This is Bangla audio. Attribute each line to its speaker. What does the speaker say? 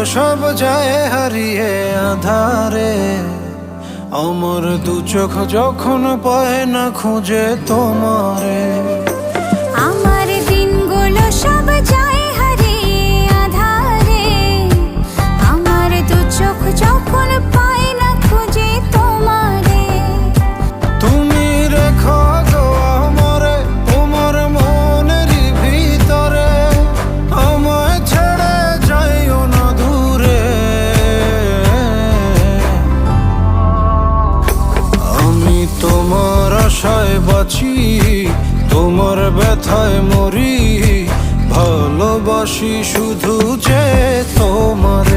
Speaker 1: সব যায় হারিয়ে আধারে, আমার দু চোখ যখন পায় না খুঁজে তোমারে।
Speaker 2: আমার দিনগুলো সব যায় হারিয়ে আধারে, আমার দু চোখ যখন পায় না খুঁজে তোমারে।
Speaker 1: তুমি রেখো গো আমারে তোমার মনেরই ভিতরে, আমায় ছেড়ে যাইও না দূরে। আমি তোমার আশায় বাঁচি, তোমার ব্যথায় মরি, ভালোবাসি শুধু যে তোমার।